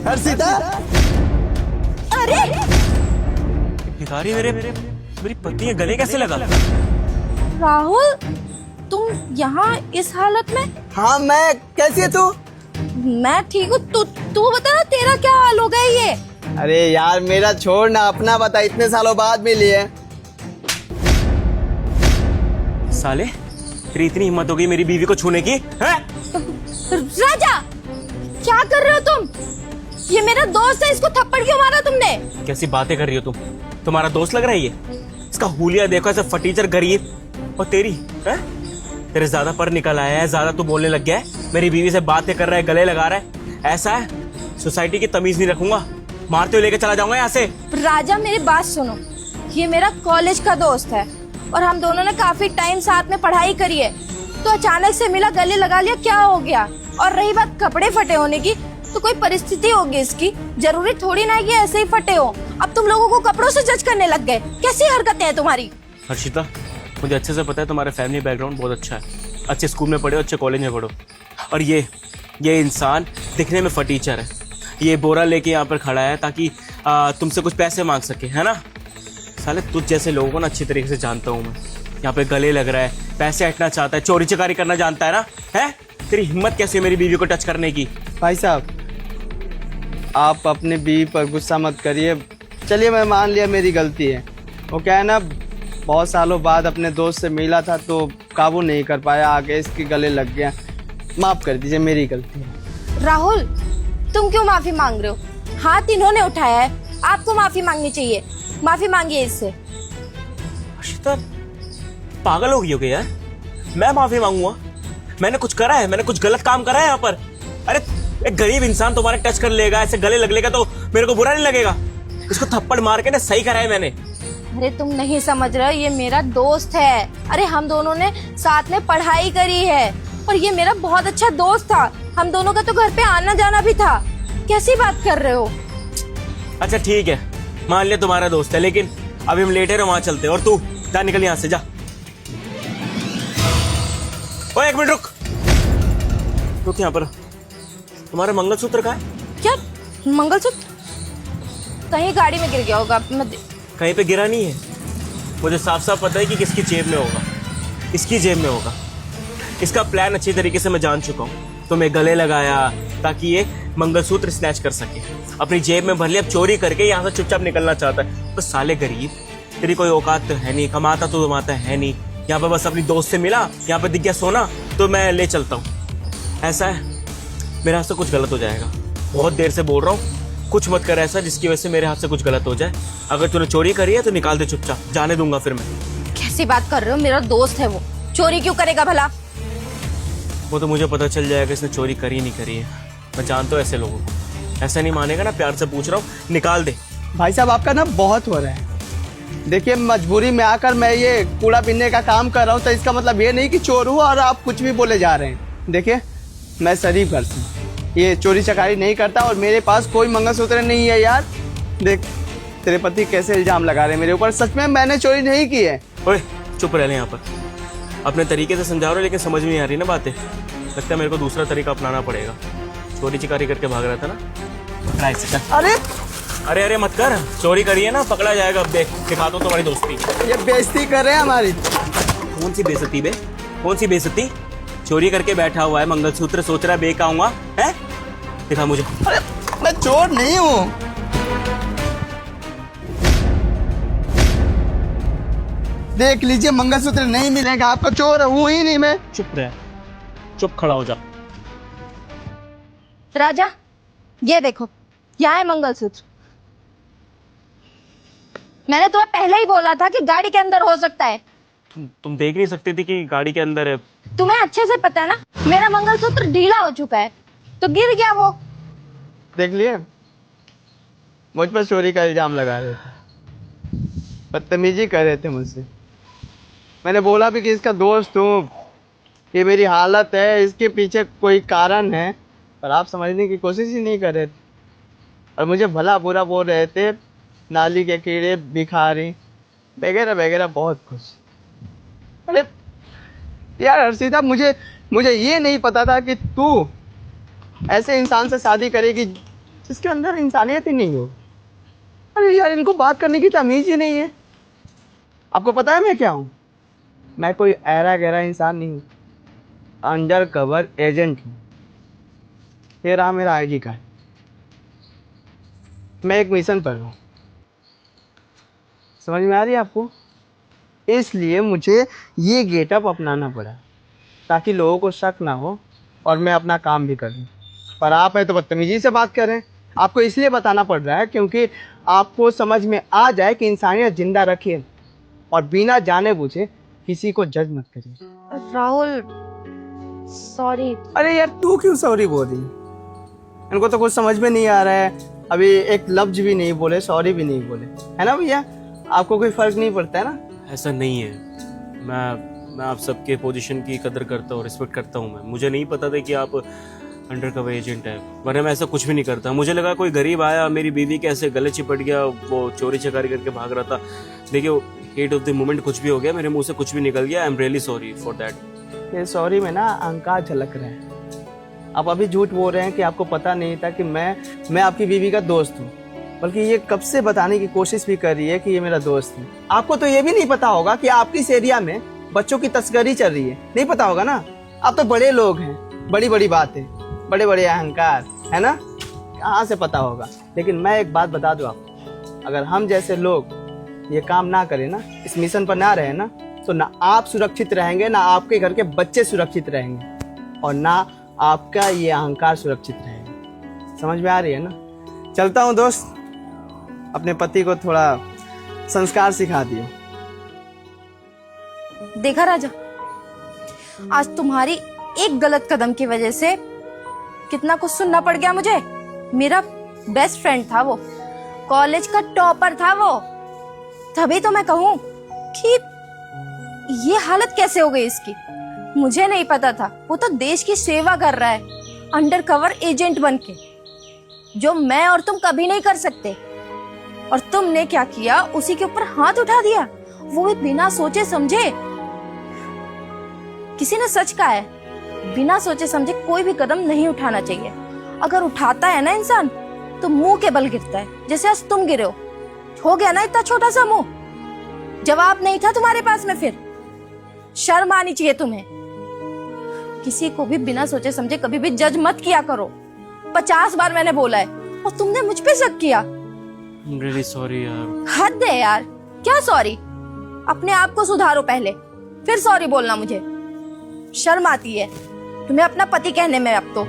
हर्षिता, अरे भिखारी मेरी पत्नी के गले कैसे लगा? राहुल, तुम यहाँ इस हालत में? हाँ मैं, कैसी है तू? मैं ठीक हूँ। तू बता ना, तेरा क्या हाल हो गया ये? अरे यार मेरा छोड़ ना, अपना बता, इतने सालों बाद मिली है। साले, तेरी इतनी हिम्मत हो गई मेरी बीवी को छूने की? हैं? राजा, क्या कर रहे हो तुम? ये मेरा दोस्त है, इसको थप्पड़ क्यों मारा तुमने? कैसी बातें कर रही हो तुम? तुम्हारा दोस्त लग रहा है ये? इसका हुलिया देखो, ऐसे फटीचर गरीब। और तेरी है? तेरे ज्यादा पर निकल आया है, ज्यादा तू बोलने लग गया है, मेरी बीवी से बातें कर रहा है, गले लगा रहा है। ऐसा है, सोसाइटी की तमीज नहीं रखूंगा, मारते हुए लेके चला जाऊंगा यहाँ से। राजा मेरी बात सुनो, ये मेरा कॉलेज का दोस्त है और हम दोनों ने काफी टाइम साथ में पढ़ाई करी है। तो अचानक से मिला, गले लगा लिया, क्या हो गया? और रही बात कपड़े फटे होने की, तो कोई परिस्थिति होगी इसकी, जरूरी थोड़ी ना है कि ऐसे ही फटे हो। अब तुम लोगों को कपड़ों से जज करने लग गए, कैसी हरकतें हैं तुम्हारी? हर्षिता, मुझे अच्छे से पता है तुम्हारा फैमिली बैकग्राउंड बहुत अच्छा है, अच्छे स्कूल में पढ़े हो, अच्छे कॉलेज में पढ़ो। और ये इंसान दिखने में फटीचर है, ये बोरा लेके यहाँ पर खड़ा है ताकि तुमसे कुछ पैसे मांग सके, है ना? साले तुझ जैसे लोगों को ना अच्छी तरीके से जानता हूँ मैं। यहाँ पे गले लग रहा है, पैसे हटना चाहता है, चोरी चकारी करना जानता है ना? है तेरी हिम्मत कैसी है मेरी बीवी को टच करने की? भाई साहब, आप अपने बीवी पर गुस्सा मत करिए। चलिए मैं मान लिया मेरी गलती है। वो क्या है ना, बहुत सालों बाद अपने दोस्त से मिला था तो काबू नहीं कर पाया, आगे इसके गले लग गया। माफ कर दीजिए, मेरी गलती है। राहुल, तुम क्यों माफी मांग रहे हो? हाथ इन्होंने उठाया है, आपको माफी मांगनी चाहिए। माफी मांगिए इससे। हर्षिता, पागल हो गई हो यार? मैं माफी मांगूंगा? मैंने कुछ करा है? मैंने कुछ गलत काम करा है यहाँ पर? अरे एक गरीब इंसान तुम्हारे टच कर लेगा, ऐसे गले लग लेगा तो मेरे को बुरा नहीं लगेगा? इसको थप्पड़ मार के ना सही करा है मैंने। अरे तुम नहीं समझ रहे हो, ये मेरा दोस्त है। अरे हम दोनों ने साथ में पढ़ाई करी है और ये मेरा बहुत अच्छा दोस्त था। हम दोनों का तो घर पे आना जाना भी था। कैसी बात कर रहे हो? अच्छा ठीक है, मान लिया तुम्हारा दोस्त है, लेकिन अभी हम लेट है, वहां चलते हैं। और तू जा, निकल यहाँ से, जा। ओए एक मिनट रुक यहाँ पर। तुम्हारा मंगलसूत्र कहाँ है? क्या मंगलसूत्र? कहीं गाड़ी में गिर गया होगा। कहीं पे गिरा नहीं है, मुझे साफ साफ पता है कि किसकी जेब में होगा। इसकी जेब में होगा। इसका प्लान अच्छी तरीके से मैं जान चुका हूँ। तो मैं गले लगाया ताकि ये मंगलसूत्र स्नैच कर सके, अपनी जेब में भर लिया, अब चोरी करके यहाँ से चुपचाप निकलना चाहता है। तो साले गरीब, तेरी कोई औकात तो है नहीं, कमाता तो कमाता है नहीं। यहाँ पे बस अपनी दोस्त से मिला, यहाँ पे दिख गया सोना तो मैं ले चलता हूँ। ऐसा है, मेरे हाथ से कुछ गलत हो जाएगा। बहुत देर से बोल रहा हूँ, कुछ मत कर ऐसा जिसकी वजह से मेरे हाथ से कुछ गलत हो जाए। अगर तूने चोरी करी है तो निकाल दे चुपचाप, जाने दूंगा फिर मैं। कैसी बात कर रहे हो? मेरा दोस्त है वो, चोरी क्यों करेगा भला? वो तो मुझे पता चल जाएगा इसने चोरी करी नहीं करी है। मैं जानता हूँ ऐसे लोगों को। ऐसा नहीं मानेगा ना, प्यार से पूछ रहा हूँ, निकाल दे। भाई साहब आपका ना बहुत हो रहा है। देखिए मजबूरी में आकर मैं ये कूड़ा बीनने का काम कर रहा हूँ, तो इसका मतलब ये नहीं कि चोर हूँ और आप कुछ भी बोले जा रहे हैं। देखिए मैं शरीफ घर से, ये चोरी चकारी नहीं करता और मेरे पास कोई मंगलसूत्र नहीं है। यार देख तेरे पति कैसे इल्जाम लगा रहे हैं मेरे ऊपर, सच में मैंने चोरी नहीं की है। ओए चुप रह ले यहाँ पर, अपने तरीके से समझा रहा हूँ लेकिन समझ में नहीं आ रही ना बातें। लगता है मेरे को दूसरा तरीका अपनाना पड़ेगा। चोरी चिकारी करके भाग रहा था ना, पकड़ा इसे। अरे अरे अरे मत कर, चोरी करी है ना, पकड़ा जाएगा। अब देख दिखाता हूँ तुम्हारी दोस्ती। ये बेइज्जती कर रहे हैं हमारी। कौन सी बेइज्जती बे? कौन सी बेइज्जती? चोरी करके बैठा हुआ है, मंगलसूत्र सोच रहा है बेकाऊंगा है? दिखा मुझे। अरे मैं चोर नहीं हूँ। देख लीजिए मंगलसूत्र नहीं मिलेगा आपको, चोर हूँ ही नहीं मैं। चुप रह, चुप खड़ा हो जा। राजा, ये देखो, यहाँ है मंगलसूत्र। मैंने तुम्हें पहले ही बोला था कि गाड़ी के अंदर हो सकता है। तुम देख नहीं सकती थी कि गाड़ी के अंदर है? तुम्हें अच्छे से पता है ना, मेरा मंगलसूत्र ढीला हो चुका है तो गिर गया वो। देख लिए मुझ पर चोरी का इल्जाम लगा रहे थे, बदतमीजी कर रहे थे मुझसे। मैंने बोला भी कि इसका दोस्त हूँ, ये मेरी हालत है, इसके पीछे कोई कारण है, पर आप समझने की कोशिश ही नहीं कर रहे थे और मुझे भला बुरा बोल रहे थे, नाली के कीड़े, भिखारी वगैरह वगैरह बहुत कुछ। अरे यार हर्षिता, मुझे ये नहीं पता था कि तू ऐसे इंसान से शादी करेगी जिसके अंदर इंसानियत ही नहीं हो। अरे यार, इनको बात करने की तमीज़ ही नहीं है। आपको पता है मैं क्या हूँ? मैं कोई ऐरा गहरा इंसान नहीं हूँ, अंडर कवर एजेंट हूँ। ये रहा मेरा आईडी कार्ड। मैं एक मिशन पर हूँ, समझ में आ रही है आपको? इसलिए मुझे ये गेटअप अपनाना पड़ा ताकि लोगों को शक ना हो और मैं अपना काम भी करूँ। पर आप है तो बदतमीजी से बात कर रहे हैं। आपको इसलिए बताना पड़ रहा है क्योंकि आपको समझ में आ जाए कि इंसानियत जिंदा रखिए और बिना जाने बूझे किसी को जज मत करिए। राहुल, सॉरी। अरे यार, तू क्यों सॉरी बोल रही है? इनको तो कुछ समझ में नहीं आ रहा है। अभी एक लफ्ज भी नहीं बोले, सॉरी भी नहीं बोले, है ना भैया? आपको कोई फर्क नहीं पड़ता है ना? ऐसा नहीं है। मैं आप सबके पोजीशन की कदर करता हूँ, रिस्पेक्ट करता हूँ। मैं मुझे नहीं पता था कि आप अंडर कवर एजेंट है, वरना मैं ऐसा कुछ भी नहीं करता। मुझे लगा कोई गरीब आया, मेरी बीवी के ऐसे गले चिपट गया, वो चोरी चकारी करके भाग रहा था। देखिए, हेट ऑफ द मोमेंट कुछ भी हो गया, मेरे मुंह से कुछ भी निकल गया। I am really sorry for that. ये सॉरी में ना अहंकार झलक रहा है। आप अभी झूठ बोल रहे हैं कि आपको पता नहीं था कि मैं आपकी बीवी का दोस्त हूँ, बल्कि ये कब से बताने की कोशिश भी कर रही है कि ये मेरा दोस्त है। आपको तो ये भी नहीं पता होगा कि आपकी इस एरिया में बच्चों की तस्करी चल रही है। नहीं पता होगा ना? आप तो बड़े लोग हैं, बड़ी बड़ी बातें, बड़े बड़े अहंकार, है ना? कहाँ से पता होगा? लेकिन मैं एक बात बता दूं आपको, अगर हम जैसे लोग ये काम ना करें ना, इस मिशन पर ना रहे ना, तो ना आप सुरक्षित रहेंगे, ना आपके घर के बच्चे सुरक्षित रहेंगे, और ना आपका ये अहंकार सुरक्षित रहेगा। समझ में आ रही है ना? चलता हूँ दोस्त, अपने पति को थोड़ा संस्कार सिखा दियो। देखा राजा, आज तुम्हारी एक गलत कदम की वजह से कितना कुछ सुनना पड़ गया मुझे। मेरा बेस्ट फ्रेंड था वो, कॉलेज का टॉपर था वो, तभी तो मैं कहूँ कि ये हालत कैसे हो गई इसकी। मुझे नहीं पता था वो तो देश की सेवा कर रहा है अंडर कवर एजेंट बनके, जो मैं और तुम कभी नहीं कर सकते। और तुमने क्या किया, उसी के ऊपर हाथ उठा दिया, वो भी बिना सोचे समझे। किसी ने सच कहा है, बिना सोचे समझे कोई भी कदम नहीं उठाना चाहिए। अगर उठाता है ना इंसान तो मुंह के बल गिरता है, जैसे आज तुम गिरे हो गया ना इतना छोटा सा मुंह। जवाब नहीं था तुम्हारे पास में, फिर शर्म आनी चाहिए तुम्हें। किसी को भी बिना सोचे समझे कभी भी जज मत किया करो। 50 बार मैंने बोला है और तुमने मुझ पे शक किया। I'm really sorry यार। हद है यार, क्या सॉरी? अपने आप को सुधारो पहले, फिर सॉरी बोलना। मुझे शर्म आती है तुम्हें अपना पति कहने में अब तो।